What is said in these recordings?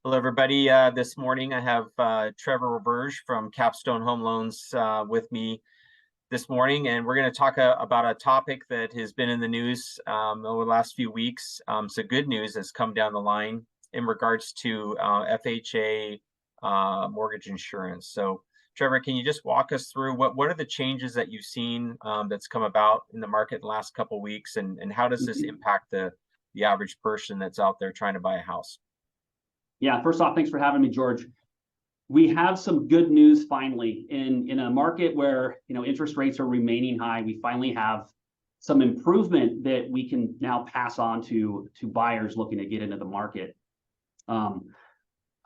Hello, everybody. This morning I have Trevor Roberge from Capstone Home Loans with me this morning, and we're going to talk about a topic that has been in the news over the last few weeks. So good news has come down the line in regards to FHA mortgage insurance. So Trevor, can you just walk us through what are the changes that you've seen that's come about in the market in the last couple of weeks, and how does this impact the average person that's out there trying to buy a house? Yeah, first off, thanks for having me, George. We have some good news finally in a market where interest rates are remaining high. We finally have some improvement that we can now pass on to buyers looking to get into the market. A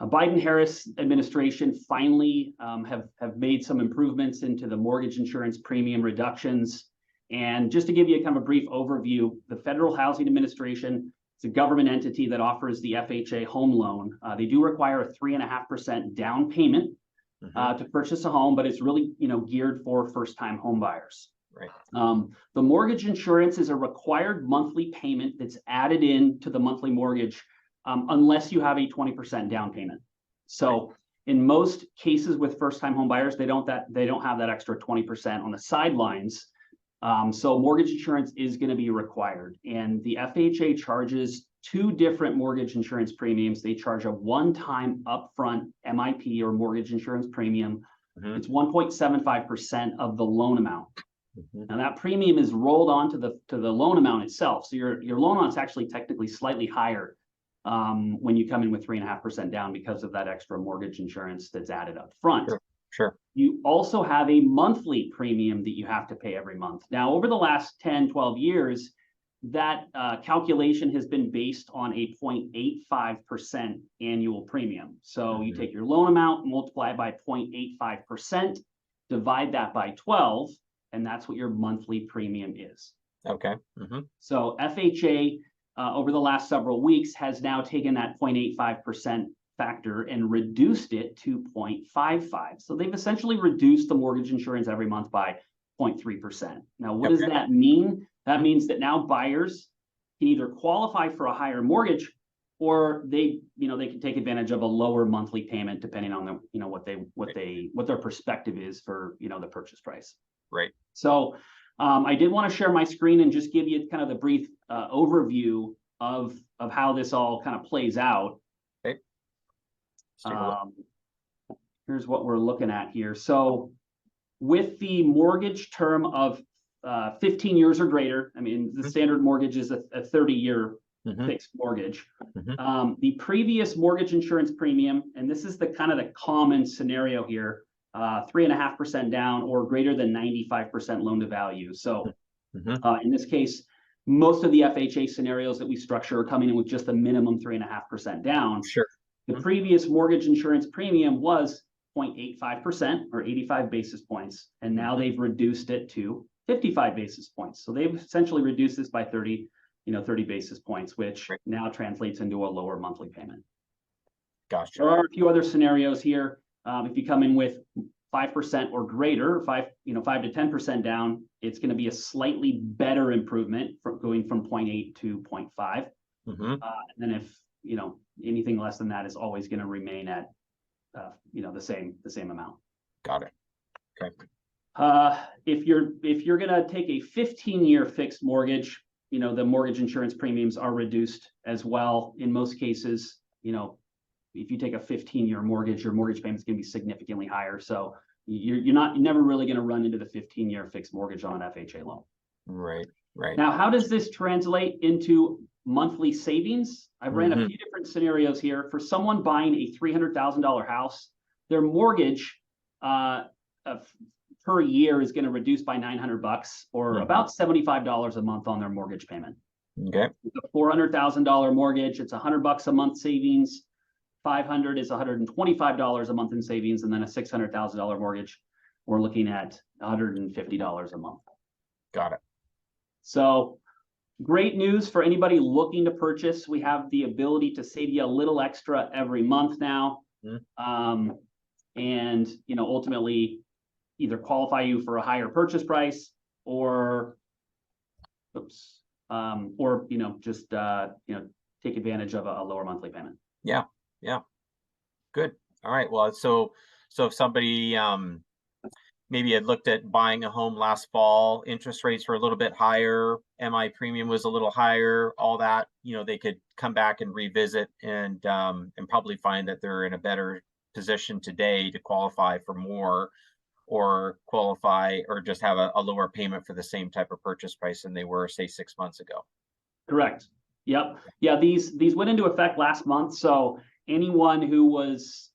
Biden-Harris administration finally have made some improvements into the mortgage insurance premium reductions. And just to give you kind of a brief overview, the Federal Housing Administration, it's a government entity that offers the FHA home loan. They do require a 3.5% down payment to purchase a home, but it's really geared for first-time home buyers. Right. The mortgage insurance is a required monthly payment that's added in to the monthly mortgage unless you have a 20% down payment. So in most cases with first-time home buyers, they don't have that extra 20% on the sidelines. So mortgage insurance is going to be required, and the FHA charges two different mortgage insurance premiums. They charge a one-time upfront MIP or mortgage insurance premium. It's 1.75% of the loan amount. Now that premium is rolled on to the loan amount itself. So your loan amount is actually technically slightly higher when you come in with 3.5% down because of that extra mortgage insurance that's added up front. Sure. You also have a monthly premium that you have to pay every month. Now, over the last 10, 12 years, that calculation has been based on a 0.85% annual premium. So you take your loan amount, multiply it by 0.85%, divide that by 12, and that's what your monthly premium is. Okay. So FHA, over the last several weeks, has now taken that 0.85% factor and reduced it to 0.55. So they've essentially reduced the mortgage insurance every month by 0.3%. Now, what does that mean? That means that now buyers can either qualify for a higher mortgage, or they can take advantage of a lower monthly payment depending on what their perspective is for the purchase price. Right. So I did want to share my screen and just give you kind of the brief overview of how this all kind of plays out. Here's what we're looking at here. So with the mortgage term of 15 years or greater, I mean, the standard mortgage is a 30-year fixed mortgage. The previous mortgage insurance premium, and this is the kind of the common scenario here, 3.5% down or greater than 95% loan to value. So in this case, most of the FHA scenarios that we structure are coming in with just a minimum 3.5% down. Sure. The previous mortgage insurance premium was 0.85% or 85 basis points, and now they've reduced it to 55 basis points. So they've essentially reduced this by 30 basis points, which now translates into a lower monthly payment. Gotcha. There are a few other scenarios here. If you come in with 5% or greater, 5 to 10% down, it's going to be a slightly better improvement from going from 0.8 to 0.5. And then if anything less than that is always going to remain at the same amount. Got it. Okay. If you're going to take a 15-year fixed mortgage, the mortgage insurance premiums are reduced as well. In most cases, if you take a 15-year mortgage, your mortgage payment is going to be significantly higher. So you're never really going to run into the 15-year fixed mortgage on an FHA loan. Right. Now, how does this translate into monthly savings? I've ran a few different scenarios here. For someone buying a $300,000 house, their mortgage per year is going to reduce by $900 or about $75 a month on their mortgage payment. Okay. With a $400,000 mortgage, it's $100 a month savings. $500 is $125 a month in savings, and then a $600,000 mortgage, we're looking at $150 a month. Got it. So great news for anybody looking to purchase. We have the ability to save you a little extra every month now, and ultimately either qualify you for a higher purchase price or just take advantage of a lower monthly payment. Yeah. Good. All right. Well, so if somebody maybe had looked at buying a home last fall, interest rates were a little bit higher, MI premium was a little higher, all that, they could come back and revisit and probably find that they're in a better position today to qualify for more, or qualify or just have a lower payment for the same type of purchase price than they were, say, 6 months ago. Correct. Yep. Yeah, these went into effect last month. So anyone who was,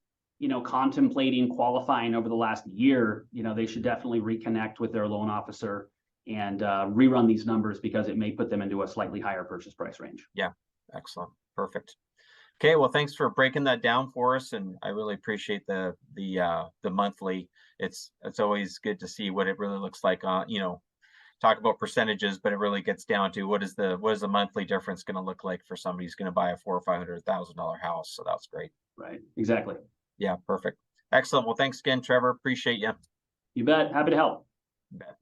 contemplating qualifying over the last year, they should definitely reconnect with their loan officer and rerun these numbers, because it may put them into a slightly higher purchase price range. Yeah. Excellent. Perfect. Okay, well, thanks for breaking that down for us, and I really appreciate the monthly. It's always good to see what it really looks like. Talk about percentages, but it really gets down to what is the monthly difference going to look like for somebody who's going to buy a $400,000 or $500,000 house. So that's great. Right. Exactly. Yeah, perfect. Excellent. Well, thanks again, Trevor. Appreciate you. You bet. Happy to help. You bet.